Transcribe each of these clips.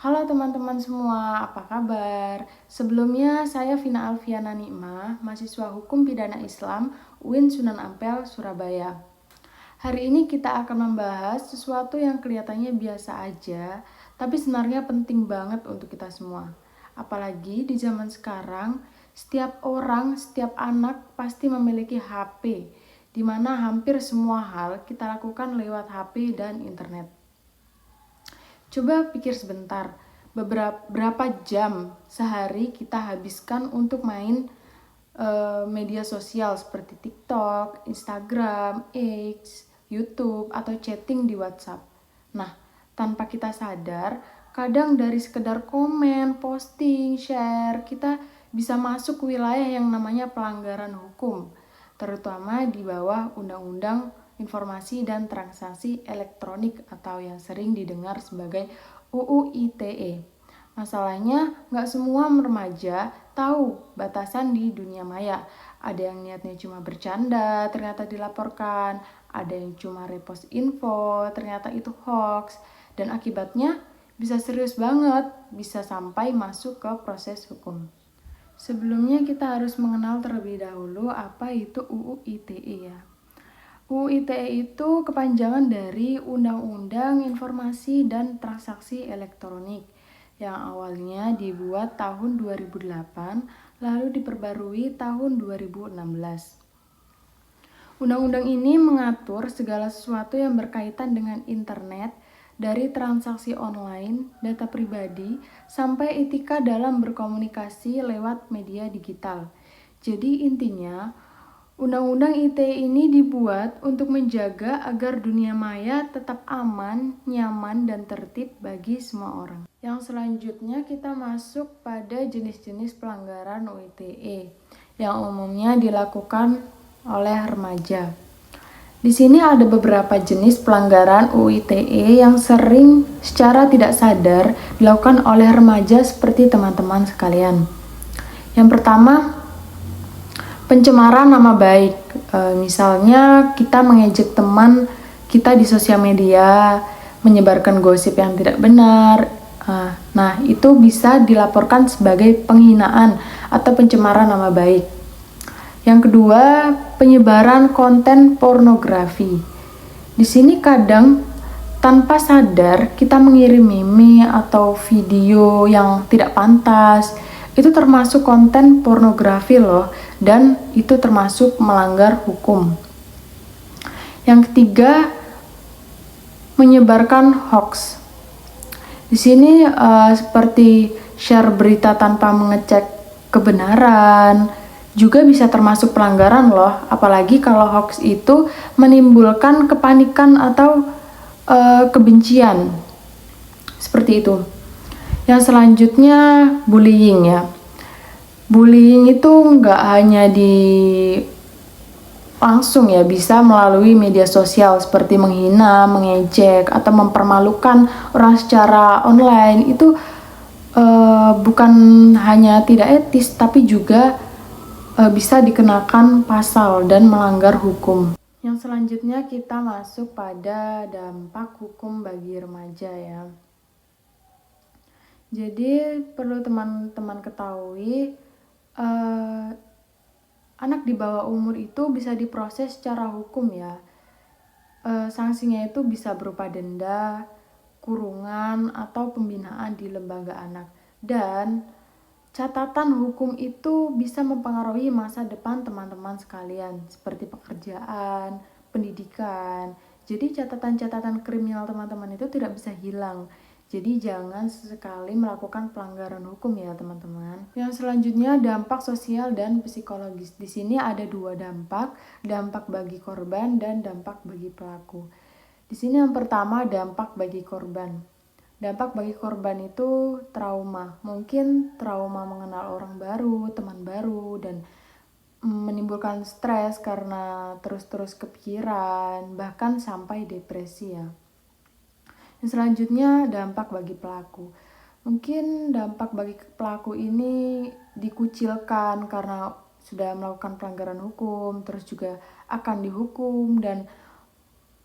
Halo teman-teman semua, apa kabar? Sebelumnya saya Vina Alfiana Nikmah, mahasiswa Hukum Pidana Islam UIN Sunan Ampel, Surabaya. Hari ini kita akan membahas sesuatu yang kelihatannya biasa aja, tapi sebenarnya penting banget untuk kita semua. Apalagi di zaman sekarang, setiap orang, setiap anak pasti memiliki HP, di mana hampir semua hal kita lakukan lewat HP dan internet. Coba pikir sebentar, berapa jam sehari kita habiskan untuk main media sosial seperti TikTok, Instagram, X, YouTube, atau chatting di WhatsApp. Nah, tanpa kita sadar, kadang dari sekedar komen, posting, share, kita bisa masuk ke wilayah yang namanya pelanggaran hukum, terutama di bawah Undang-Undang Informasi dan Transaksi Elektronik atau yang sering didengar sebagai UU ITE. Masalahnya, nggak semua remaja tahu batasan di dunia maya. Ada yang niatnya cuma bercanda, ternyata dilaporkan. Ada yang cuma repost info, ternyata itu hoax. Dan akibatnya bisa serius banget, bisa sampai masuk ke proses hukum. Sebelumnya kita harus mengenal terlebih dahulu apa itu UU ITE ya. UU ITE itu kepanjangan dari Undang-Undang Informasi dan Transaksi Elektronik yang awalnya dibuat tahun 2008 lalu diperbarui tahun 2016. Undang-undang ini mengatur segala sesuatu yang berkaitan dengan internet, dari transaksi online, data pribadi, sampai etika dalam berkomunikasi lewat media digital. Jadi intinya, Undang-Undang ITE ini dibuat untuk menjaga agar dunia maya tetap aman, nyaman, dan tertib bagi semua orang. Yang selanjutnya kita masuk pada jenis-jenis pelanggaran UU ITE yang umumnya dilakukan oleh remaja. Di sini ada beberapa jenis pelanggaran UU ITE yang sering secara tidak sadar dilakukan oleh remaja seperti teman-teman sekalian. Yang pertama, pencemaran nama baik. Misalnya kita mengejek teman kita di sosial media, menyebarkan gosip yang tidak benar. Nah, itu bisa dilaporkan sebagai penghinaan atau pencemaran nama baik. Yang kedua, penyebaran konten pornografi. Di sini kadang tanpa sadar kita mengirim meme atau video yang tidak pantas. Itu termasuk konten pornografi loh, dan itu termasuk melanggar hukum. Yang ketiga, menyebarkan hoax. Di sini seperti share berita tanpa mengecek kebenaran, juga bisa termasuk pelanggaran loh, apalagi kalau hoax itu menimbulkan kepanikan atau kebencian. Seperti itu. Yang selanjutnya, bullying ya. Bullying itu nggak hanya langsung ya, bisa melalui media sosial seperti menghina, mengejek, atau mempermalukan orang secara online. Itu bukan hanya tidak etis, tapi juga bisa dikenakan pasal dan melanggar hukum. Yang selanjutnya kita masuk pada dampak hukum bagi remaja ya. Jadi perlu teman-teman ketahui, anak di bawah umur itu bisa diproses secara hukum ya. Sanksinya itu bisa berupa denda, kurungan, atau pembinaan di lembaga anak. Dan catatan hukum itu bisa mempengaruhi masa depan teman-teman sekalian, seperti pekerjaan, pendidikan. Jadi catatan-catatan kriminal teman-teman itu tidak bisa hilang. Jadi jangan sesekali melakukan pelanggaran hukum ya teman-teman. Yang selanjutnya, dampak sosial dan psikologis. Di sini ada dua dampak bagi korban dan dampak bagi pelaku. Di sini yang pertama, dampak bagi korban. Dampak bagi korban itu trauma. Mungkin trauma mengenal orang baru, teman baru, dan menimbulkan stres karena terus-terus kepikiran, bahkan sampai depresi ya. Yang selanjutnya, dampak bagi pelaku. Mungkin dampak bagi pelaku ini dikucilkan karena sudah melakukan pelanggaran hukum, terus juga akan dihukum, dan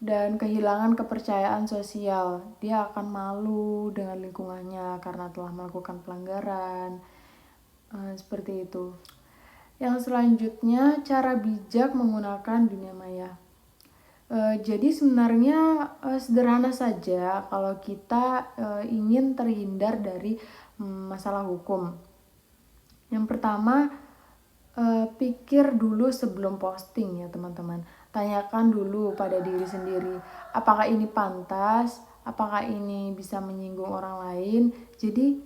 dan kehilangan kepercayaan sosial. Dia akan malu dengan lingkungannya karena telah melakukan pelanggaran. Seperti itu. Yang selanjutnya, cara bijak menggunakan dunia maya. Jadi sebenarnya sederhana saja kalau kita ingin terhindar dari masalah hukum. Yang pertama, pikir dulu sebelum posting ya teman-teman. Tanyakan dulu pada diri sendiri, apakah ini pantas, apakah ini bisa menyinggung orang lain. Jadi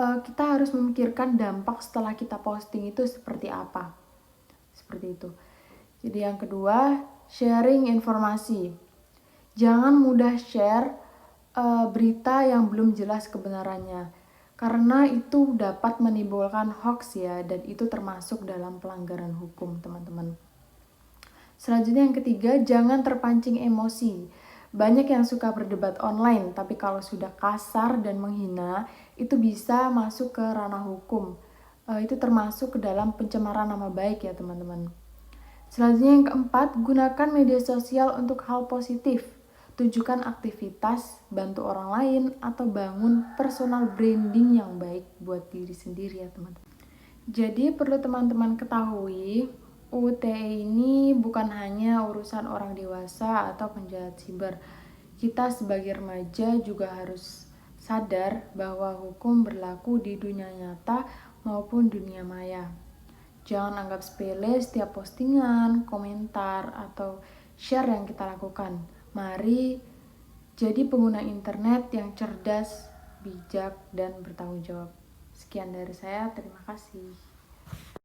kita harus memikirkan dampak setelah kita posting itu seperti apa. Seperti itu. Jadi yang kedua, sharing informasi. Jangan mudah share berita yang belum jelas kebenarannya, karena itu dapat menimbulkan hoax ya, dan itu termasuk dalam pelanggaran hukum teman-teman. Selanjutnya yang ketiga, jangan terpancing emosi. Banyak yang suka berdebat online, tapi kalau sudah kasar dan menghina, itu bisa masuk ke ranah hukum. Itu termasuk ke dalam pencemaran nama baik ya teman-teman. Selanjutnya yang keempat, gunakan media sosial untuk hal positif. Tujukan aktivitas, bantu orang lain, atau bangun personal branding yang baik buat diri sendiri ya teman-teman. Jadi perlu teman-teman ketahui, UU ITE ini bukan hanya urusan orang dewasa atau penjahat siber. Kita sebagai remaja juga harus sadar bahwa hukum berlaku di dunia nyata maupun dunia maya. Jangan anggap sepele setiap postingan, komentar, atau share yang kita lakukan. Mari jadi pengguna internet yang cerdas, bijak, dan bertanggung jawab. Sekian dari saya, terima kasih.